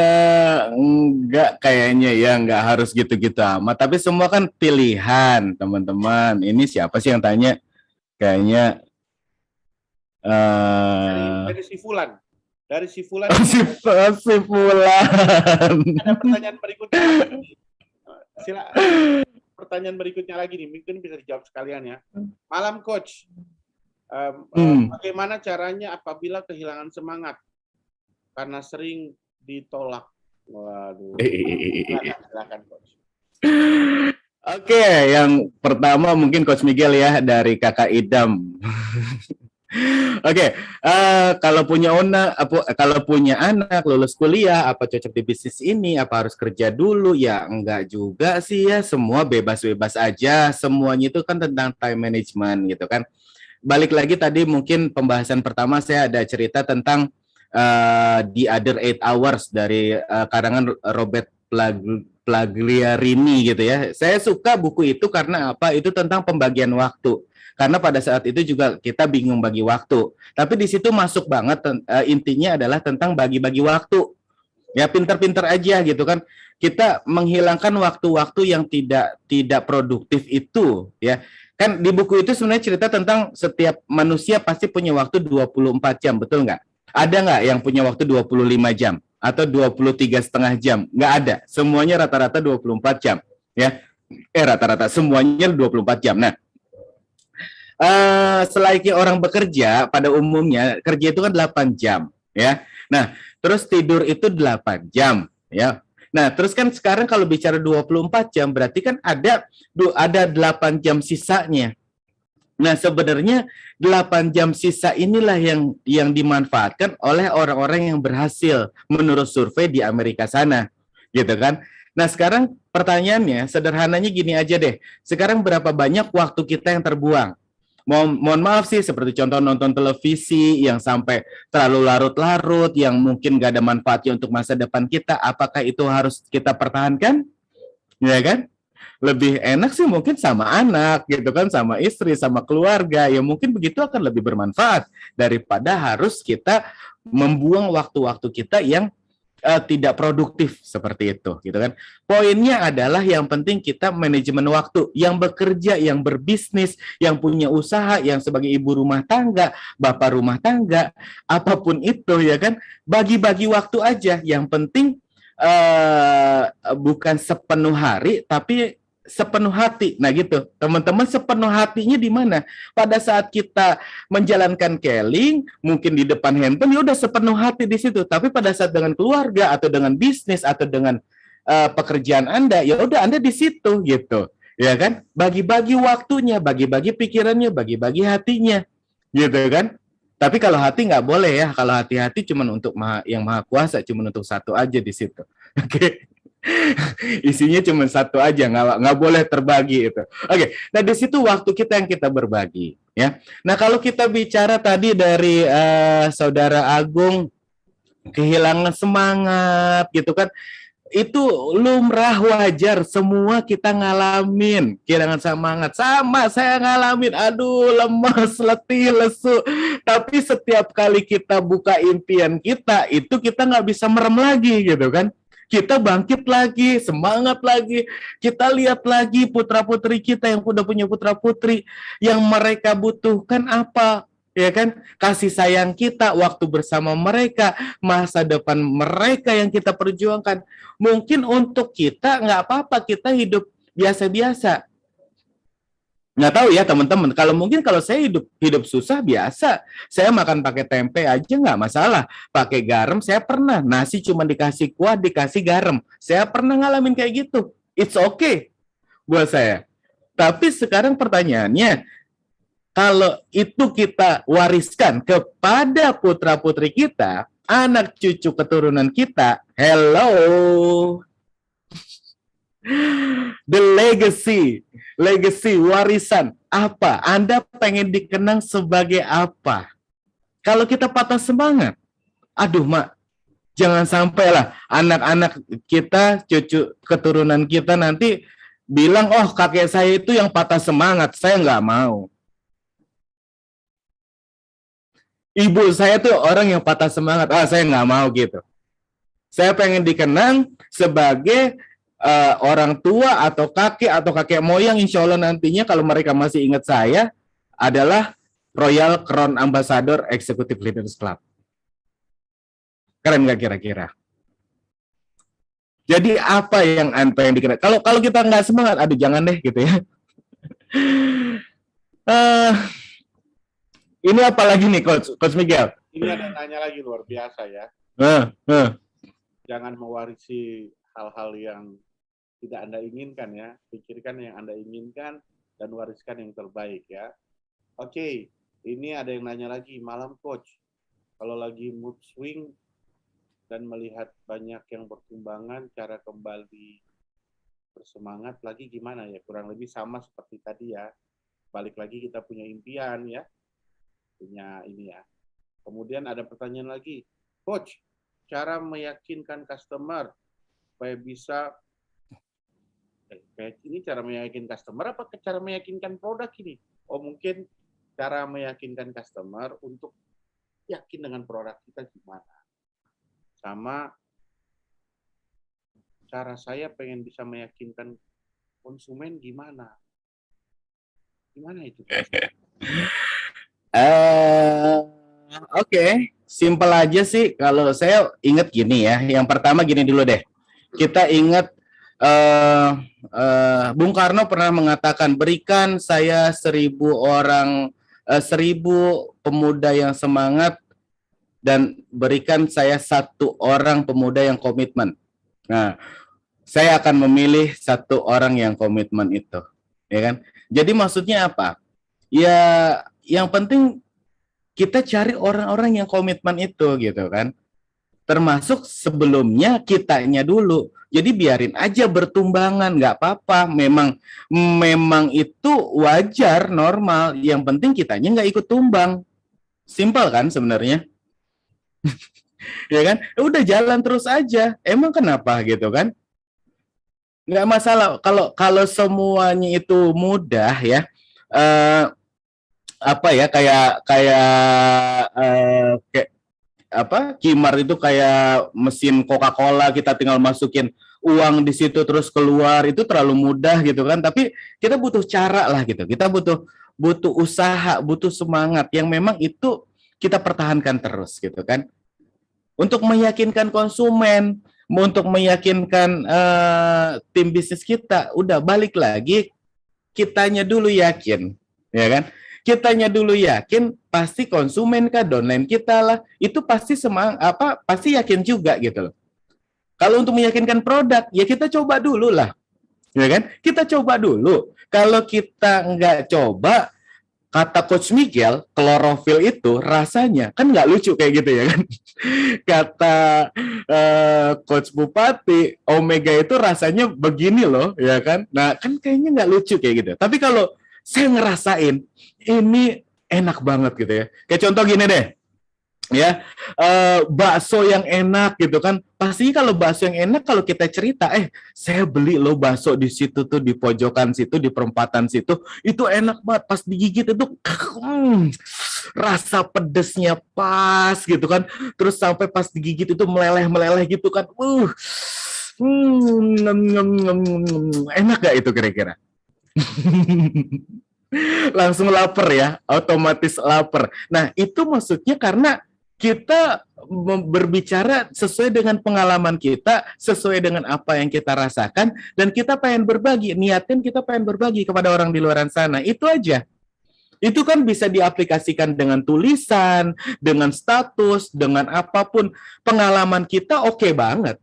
enggak, kayaknya ya enggak harus gitu-gitu amat, tapi semua kan pilihan teman-teman. Ini siapa sih yang tanya? Kayaknya dari si Fulan. Dari si Fulan. si Fulan. Ada pertanyaan berikutnya lagi. Pertanyaan berikutnya lagi nih, mungkin bisa dijawab sekalian ya. Malam Coach. Bagaimana caranya apabila kehilangan semangat karena sering ditolak? Waduh. Silakan Coach. Oke, yang pertama mungkin Coach Miguel ya, dari Kakak Idam. Oke, kalau punya anak lulus kuliah, apa cocok di bisnis ini? Apa harus kerja dulu? Ya enggak juga sih ya, semua bebas-bebas aja. Semuanya itu kan tentang time management gitu kan. Balik lagi tadi mungkin pembahasan pertama saya ada cerita tentang The Other 8 Hours dari karangan Robert Pagliarini gitu ya. Saya suka buku itu karena apa? Itu tentang pembagian waktu. Karena pada saat itu juga kita bingung bagi waktu. Tapi di situ masuk banget intinya adalah tentang bagi-bagi waktu. Ya pinter-pinter aja gitu kan. Kita menghilangkan waktu-waktu yang tidak produktif itu ya. Kan di buku itu sebenarnya cerita tentang setiap manusia pasti punya waktu 24 jam, betul nggak? Ada nggak yang punya waktu 25 jam? Atau 23,5 jam? Nggak ada. Semuanya rata-rata 24 jam. Ya. Rata-rata semuanya 24 jam. Nah, selain orang bekerja, pada umumnya kerja itu kan 8 jam. Ya. Nah, terus tidur itu 8 jam. Ya. Nah, terus kan sekarang kalau bicara 24 jam, berarti kan ada 8 jam sisanya. Nah, sebenarnya 8 jam sisa inilah yang dimanfaatkan oleh orang-orang yang berhasil menurut survei di Amerika sana, gitu kan. Nah, sekarang pertanyaannya sederhananya gini aja deh. Sekarang berapa banyak waktu kita yang terbuang? Mohon maaf sih, seperti contoh nonton televisi yang sampai terlalu larut-larut, yang mungkin gak ada manfaatnya untuk masa depan kita. Apakah itu harus kita pertahankan? Ya kan? Lebih enak sih mungkin sama anak gitu kan, sama istri, sama keluarga, ya mungkin begitu akan lebih bermanfaat daripada harus kita membuang waktu-waktu kita yang tidak produktif seperti itu gitu kan. Poinnya adalah yang penting kita manajemen waktu, yang bekerja, yang berbisnis, yang punya usaha, yang sebagai ibu rumah tangga, bapak rumah tangga, apapun itu ya kan, bagi-bagi waktu aja. Yang penting bukan sepenuh hari tapi sepenuh hati. Nah gitu, teman-teman, sepenuh hatinya di mana? Pada saat kita menjalankan keling, mungkin di depan handphone, ya udah sepenuh hati di situ. Tapi pada saat dengan keluarga atau dengan bisnis atau dengan pekerjaan Anda, ya udah Anda di situ gitu. Ya kan? Bagi-bagi waktunya, bagi-bagi pikirannya, bagi-bagi hatinya. Gitu kan? Tapi kalau hati nggak boleh ya. Kalau hati-hati cuma untuk yang maha kuasa, cuma untuk satu aja di situ. Oke. Isinya cuma satu aja, nggak boleh terbagi itu. Oke, nah di situ waktu kita yang kita berbagi, ya. Nah kalau kita bicara tadi dari Saudara Agung kehilangan semangat, gitu kan? Itu lumrah, wajar, semua kita ngalamin kehilangan semangat. Sama saya ngalamin, aduh lemas, letih, lesu. Tapi setiap kali kita buka impian kita, itu kita nggak bisa merem lagi gitu kan. Kita bangkit lagi, semangat lagi. Kita lihat lagi putra-putri kita yang udah punya putra-putri, yang mereka butuhkan apa, ya kan? Kasih sayang kita, waktu bersama mereka, masa depan mereka yang kita perjuangkan. Mungkin untuk kita nggak apa-apa, kita hidup biasa-biasa. Nggak tahu ya teman-teman, kalau saya hidup susah biasa, saya makan pakai tempe aja nggak masalah, pakai garam saya pernah, nasi cuma dikasih kuah, dikasih garam, saya pernah ngalamin kayak gitu, it's okay buat saya. Tapi sekarang pertanyaannya, kalau itu kita wariskan kepada putra-putri kita, anak cucu keturunan kita, hello, the legacy, warisan apa? Anda pengen dikenang sebagai apa? Kalau kita patah semangat, aduh mak, jangan sampailah anak-anak kita, cucu keturunan kita nanti bilang, oh kakek saya itu yang patah semangat, saya nggak mau. Ibu saya tuh orang yang patah semangat, saya nggak mau gitu. Saya pengen dikenang sebagai orang tua atau kakek moyang, insya Allah nantinya kalau mereka masih ingat saya adalah Royal Crown Ambassador Executive Leaders Club. Keren nggak kira-kira? Jadi apa yang Anda yang dikenal? Kalau kita nggak semangat, aduh jangan deh gitu ya. Ini apa lagi nih Coach Miguel? Ini ada tanya lagi luar biasa ya. Jangan mewarisi hal-hal yang tidak Anda inginkan ya. Pikirkan yang Anda inginkan dan wariskan yang terbaik ya. Oke, ini ada yang nanya lagi, malam coach. Kalau lagi mood swing dan melihat banyak yang bertumbangan, cara kembali bersemangat lagi gimana ya? Kurang lebih sama seperti tadi ya. Balik lagi kita punya impian ya. Punya ini ya. Kemudian ada pertanyaan lagi, coach, cara meyakinkan customer supaya bisa ini cara meyakinkan customer apa cara meyakinkan produk ini? Oh mungkin cara meyakinkan customer untuk yakin dengan produk kita gimana? Sama cara saya pengen bisa meyakinkan konsumen gimana? Gimana itu? Oke, simpel aja sih. Kalau saya ingat gini ya, yang pertama gini dulu deh. Kita ingat Bung Karno pernah mengatakan, berikan saya 1.000 orang, 1.000 pemuda yang semangat dan berikan saya 1 orang pemuda yang komitmen. Nah, saya akan memilih 1 orang yang komitmen itu, ya kan? Jadi maksudnya apa? ya yang penting kita cari orang-orang yang komitmen itu gitu kan. Termasuk sebelumnya kitanya dulu. Jadi biarin aja bertumbangan, nggak apa-apa. Memang itu wajar, normal. Yang penting kitanya nggak ikut tumbang. Simpel kan sebenarnya, ya kan? Udah jalan terus aja. Emang kenapa gitu kan? Nggak masalah. Kalau kalau semuanya itu mudah ya. Eh, apa ya kayak kayak kayak apa Kimar itu kayak mesin Coca-Cola, kita tinggal masukin uang di situ terus keluar, itu terlalu mudah gitu kan. Tapi kita butuh cara lah gitu, kita butuh butuh usaha, butuh semangat yang memang itu kita pertahankan terus gitu kan, untuk meyakinkan konsumen, untuk meyakinkan tim bisnis kita. Udah balik lagi, kitanya dulu yakin, ya kan? Kitanya dulu yakin, pasti konsumen kah, downline kita lah, itu pasti pasti yakin juga gitu loh. Kalau untuk meyakinkan produk, ya kita coba dulu lah, ya kan? Kita coba dulu. Kalau kita nggak coba, kata Coach Miguel, klorofil itu rasanya kan nggak lucu kayak gitu ya kan? Kata Coach Bupati, Omega itu rasanya begini loh, ya kan? Nah kan kayaknya nggak lucu kayak gitu. Tapi kalau saya ngerasain, ini enak banget gitu ya. Kayak contoh gini deh, ya bakso yang enak gitu kan, pasti kalau bakso yang enak, kalau kita cerita saya beli loh bakso di situ tuh, di pojokan situ, di perempatan situ, itu enak banget, pas digigit itu rasa pedesnya pas gitu kan, terus sampai pas digigit itu meleleh gitu kan, enak gak itu kira-kira? Langsung lapar ya, otomatis lapar. Nah, itu maksudnya karena kita berbicara sesuai dengan pengalaman kita, sesuai dengan apa yang kita rasakan, dan kita pengen berbagi, niatin kita pengen berbagi kepada orang di luar sana, itu aja. Itu kan bisa diaplikasikan dengan tulisan, dengan status, dengan apapun. Pengalaman kita oke banget,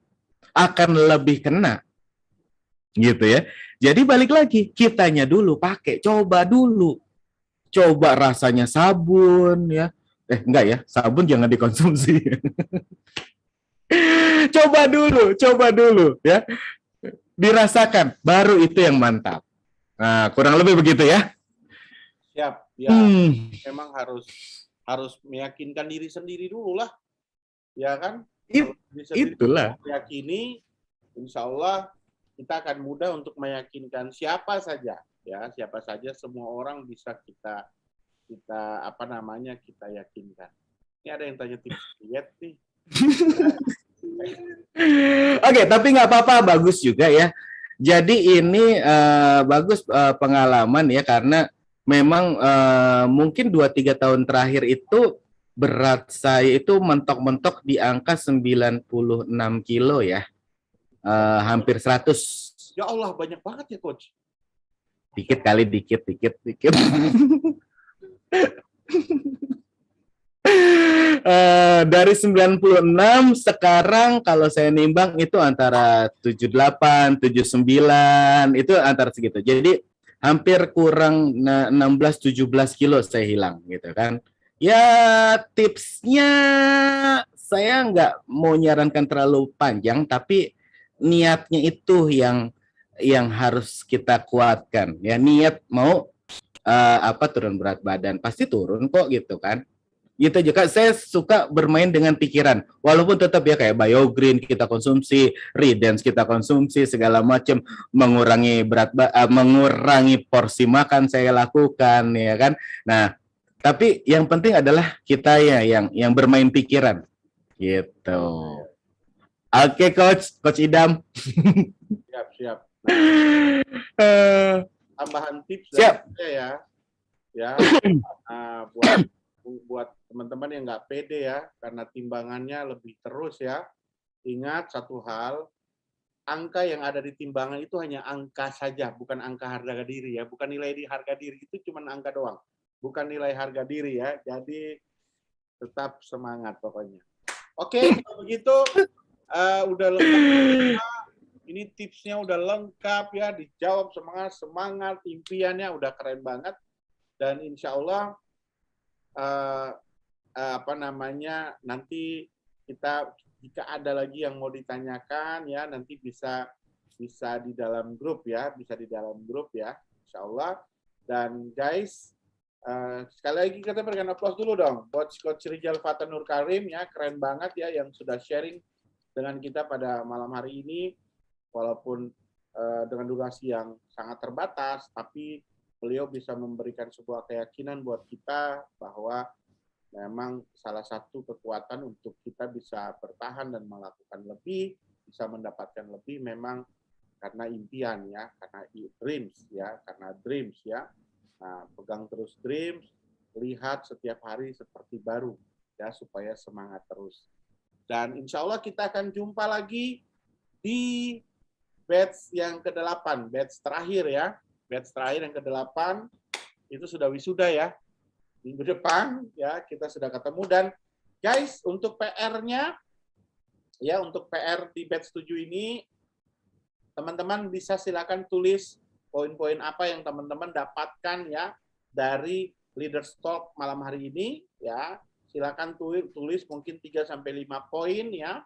akan lebih kena, gitu ya. Jadi balik lagi, kitanya dulu pakai, coba dulu. Coba rasanya sabun ya. Enggak ya, sabun jangan dikonsumsi. Coba dulu ya. Dirasakan, baru itu yang mantap. Nah, kurang lebih begitu ya. Siap, ya. Memang harus meyakinkan diri sendiri dulu lah, ya kan? Kalau diri sendiri Itulah. meyakini, insya Allah kita akan mudah untuk meyakinkan siapa saja, ya, siapa saja, semua orang bisa kita yakinkan. Ini ada yang tanya tips diet nih. Oke, tapi nggak apa-apa, bagus juga ya. Jadi ini bagus pengalaman ya, karena memang mungkin 2-3 tahun terakhir itu berat saya itu mentok-mentok di angka 96 kilo ya. Hampir 100. Ya Allah, banyak banget ya, Coach. Dikit kali, dikit. Dari 96 sekarang kalau saya nimbang itu antara 78, 79, itu antara segitu. Jadi hampir kurang 16-17 kilo saya hilang gitu kan. Ya tipsnya saya nggak mau nyarankan terlalu panjang, tapi niatnya itu yang harus kita kuatkan. Ya niat mau turun berat badan, pasti turun kok gitu kan. Gitu juga saya suka bermain dengan pikiran, walaupun tetap ya kayak BioGreen kita konsumsi, Redens kita konsumsi, segala macam, mengurangi porsi makan saya lakukan ya kan. Nah, tapi yang penting adalah kita ya yang bermain pikiran gitu. Oke, Coach Idam. Siap. Tambahan tips siap. Dari saya ya. Buat teman-teman yang nggak pede ya, karena timbangannya lebih terus ya. Ingat satu hal, angka yang ada di timbangan itu hanya angka saja, bukan angka harga diri ya, bukan nilai di harga diri, itu cuma angka doang, bukan nilai harga diri ya. Jadi tetap semangat pokoknya. Oke, kalau begitu udah lengkap. Ini tipsnya udah lengkap ya, dijawab semangat, impiannya udah keren banget. dan insya Allah nanti kita jika ada lagi yang mau ditanyakan ya nanti bisa di dalam grup ya, insya Allah. Dan guys, sekali lagi kita berikan aplaus dulu dong buat Coach Rijal Fata Nur Karim ya, keren banget ya yang sudah sharing dengan kita pada malam hari ini, walaupun dengan durasi yang sangat terbatas, tapi beliau bisa memberikan sebuah keyakinan buat kita bahwa memang salah satu kekuatan untuk kita bisa bertahan dan melakukan lebih, bisa mendapatkan lebih memang karena impian ya, karena dreams ya, Nah, pegang terus dreams, lihat setiap hari seperti baru ya supaya semangat terus. Dan insya Allah kita akan jumpa lagi di batch yang ke-8, batch terakhir ya. Batch terakhir yang ke-8 itu sudah wisuda ya. Minggu depan ya kita sudah ketemu. Dan guys, untuk PR-nya ya, untuk PR di batch 7 ini teman-teman bisa silakan tulis poin-poin apa yang teman-teman dapatkan ya dari Leaders Talk malam hari ini ya. Silakan tulis mungkin 3 sampai 5 poin ya.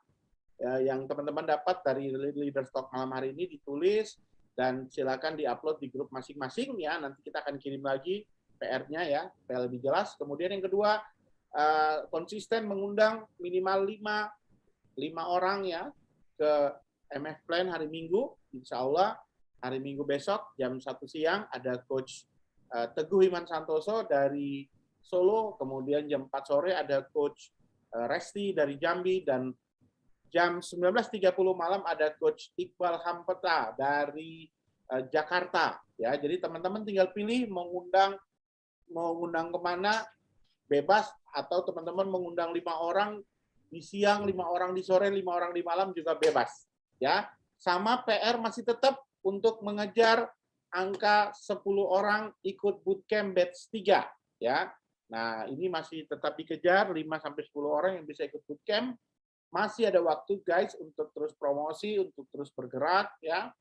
Yang teman-teman dapat dari Leaders Talk malam hari ini ditulis dan silakan diupload di grup masing-masing ya. Nanti kita akan kirim lagi PR-nya ya, supaya lebih jelas. Kemudian yang kedua, konsisten mengundang minimal 5 orang ya ke MF Plan hari Minggu. Insya Allah hari Minggu besok jam 1 siang ada Coach Teguh Iman Santoso dari Solo. Kemudian jam 4 sore ada Coach Resti dari Jambi. Dan jam 19.30 malam ada Coach Iqbal Hampeta dari Jakarta. Ya, jadi teman-teman tinggal pilih mau undang kemana, bebas, atau teman-teman mengundang 5 orang di siang, 5 orang di sore, 5 orang di malam juga bebas. Ya, sama PR masih tetap untuk mengejar angka 10 orang ikut bootcamp batch 3. Ya, nah ini masih tetap dikejar 5 sampai 10 orang yang bisa ikut bootcamp. Masih ada waktu guys untuk terus promosi, untuk terus bergerak ya.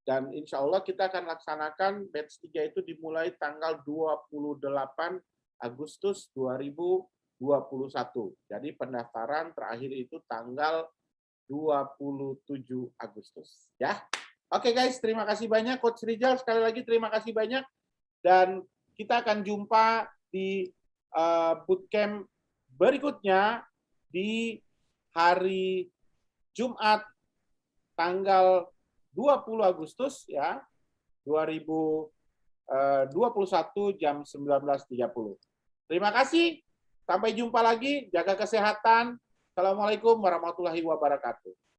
Dan insya Allah kita akan laksanakan batch 3 itu dimulai tanggal 28 Agustus 2021. Jadi pendaftaran terakhir itu tanggal 27 Agustus. Ya, oke guys, terima kasih banyak Coach Rijal. Sekali lagi terima kasih banyak. Dan kita akan jumpa di bootcamp berikutnya di hari Jumat tanggal 20 Agustus ya 2021 jam 19.30. Terima kasih. Sampai jumpa lagi. Jaga kesehatan. Assalamualaikum warahmatullahi wabarakatuh.